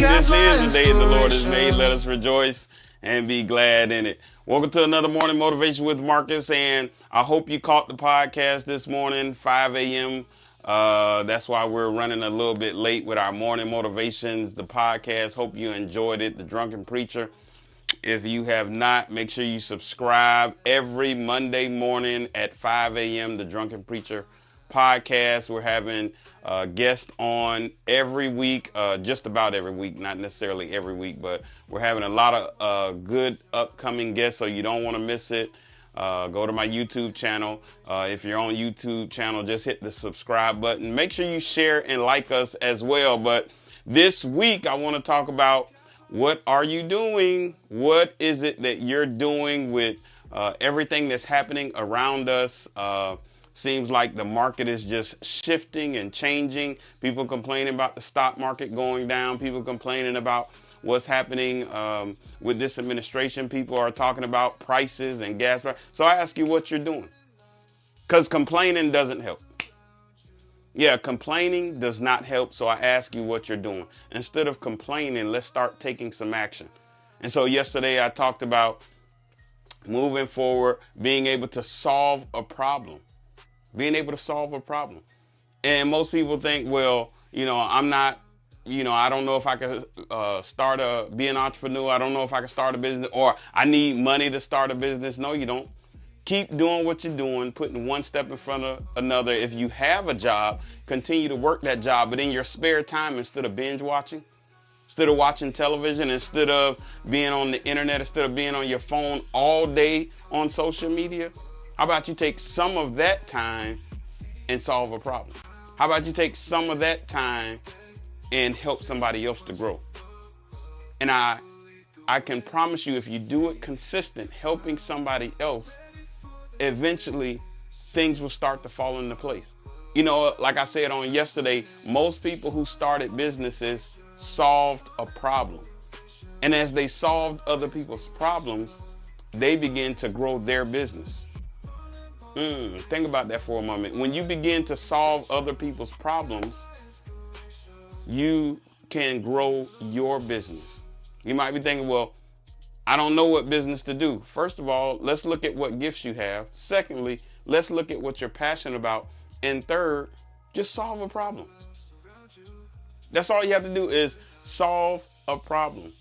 morning. This is the day the Lord has made. Let us rejoice and be glad in it. Welcome to another morning motivation with Marcus, and I hope you caught the podcast this morning, 5 a.m. That's why we're running a little bit late with our morning motivations, the podcast. Hope you enjoyed it, The Drunken Preacher. If you have not, make sure you subscribe every Monday morning at 5 a.m. The Drunken Preacher podcast. We're having guests on every week, just about every week, not necessarily every week, but we're having a lot of good upcoming guests, so you don't want to miss it. Go to my YouTube channel. If you're on YouTube channel, just hit the subscribe button. Make sure you share and like us as well. But this week, I want to talk about what are you doing? What is it that you're doing with everything that's happening around us? Seems like the market is just shifting and changing. People complaining about the stock market going down. People complaining about what's happening with this administration. People are talking about prices and gas prices. So I ask you what you're doing, because complaining doesn't help. Yeah, complaining does not help. So I ask you what you're doing. Instead of complaining, let's start taking some action. And so yesterday I talked about moving forward, being able to solve a problem. Being able to solve a problem. And most people think, well, I'm not, I don't know if I could be an entrepreneur. I don't know if I can start a business, or I need money to start a business. No, you don't. Keep doing what you're doing, putting one step in front of another. If you have a job, continue to work that job. But in your spare time, instead of binge watching, instead of watching television, instead of being on the internet, instead of being on your phone all day on social media, how about you take some of that time and solve a problem? How about you take some of that time and help somebody else to grow? And I can promise you, if you do it consistent, helping somebody else, eventually things will start to fall into place. Like I said on yesterday, most people who started businesses solved a problem. And as they solved other people's problems, they began to grow their business. Think about that for a moment. When you begin to solve other people's problems, you can grow your business. You might be thinking, well, I don't know what business to do. First of all, let's look at what gifts you have. Secondly, let's look at what you're passionate about. And third, just solve a problem. That's all you have to do, is solve a problem.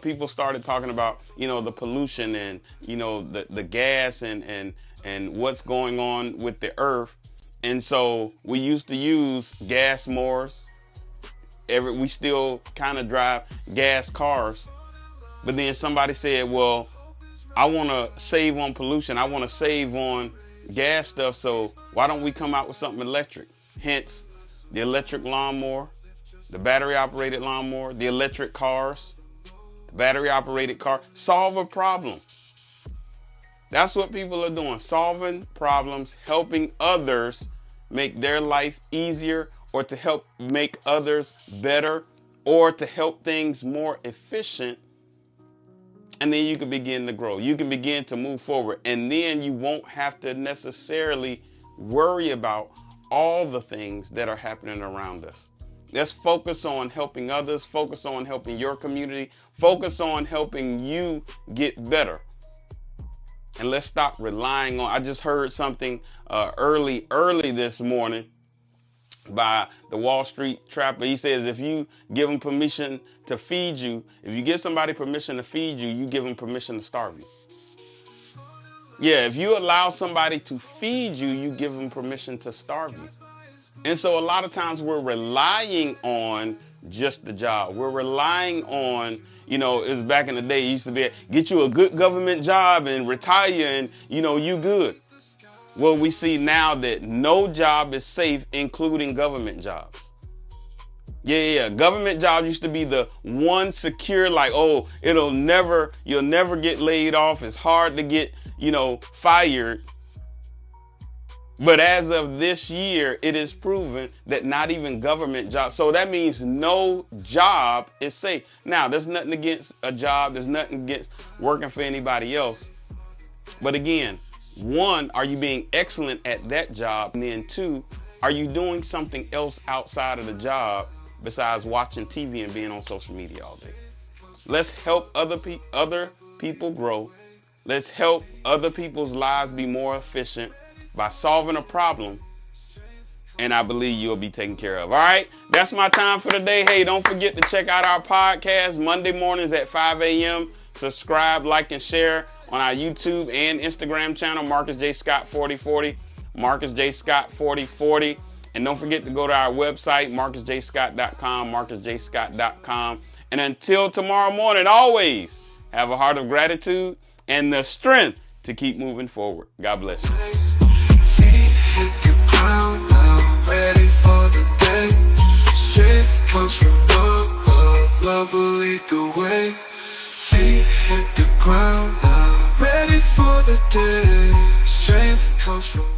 People started talking about, the pollution and, the gas and what's going on with the earth. And so we used to use gas mowers. We still kind of drive gas cars. But then somebody said, well, I want to save on pollution. I want to save on gas stuff. So why don't we come out with something electric? Hence the electric lawnmower, the battery operated lawnmower, the electric cars, the battery operated car. Solve a problem. That's what people are doing. Solving problems, helping others make their life easier, or to help make others better, or to help things more efficient. And then you can begin to grow. You can begin to move forward. And then you won't have to necessarily worry about all the things that are happening around us. Let's focus on helping others, focus on helping your community, focus on helping you get better. And let's stop relying on, I just heard something early this morning by the Wall Street Trapper. He says, if you give them permission to feed you, if you give somebody permission to feed you, you give them permission to starve you. Yeah, if you allow somebody to feed you, you give them permission to starve you. And so a lot of times we're relying on just the job. We're relying on, it's back in the day, it used to be, get you a good government job and retire and, you good. Well, we see now that no job is safe, including government jobs. Yeah. Government jobs used to be the one secure, like, oh, you'll never get laid off. It's hard to get, fired. But as of this year, it is proven that not even government jobs. So that means no job is safe. Now, there's nothing against a job. There's nothing against working for anybody else. But again, one, are you being excellent at that job? And then two, are you doing something else outside of the job besides watching TV and being on social media all day. Let's help other people grow. Let's help other people's lives be more efficient by solving a problem, and I believe you'll be taken care of. All right, that's my time for today. Hey, don't forget to check out our podcast Monday mornings at 5 a.m. Subscribe, like, and share on our YouTube and Instagram channel, Marcus J. Scott 4040, Marcus J. Scott 4040. And don't forget to go to our website, marcusjscott.com, marcusjscott.com. And until tomorrow morning, always have a heart of gratitude and the strength to keep moving forward. God bless you. Ready for the day. Strength comes from love will lead the way. Feet hit the ground now. Ready for the day. Strength comes from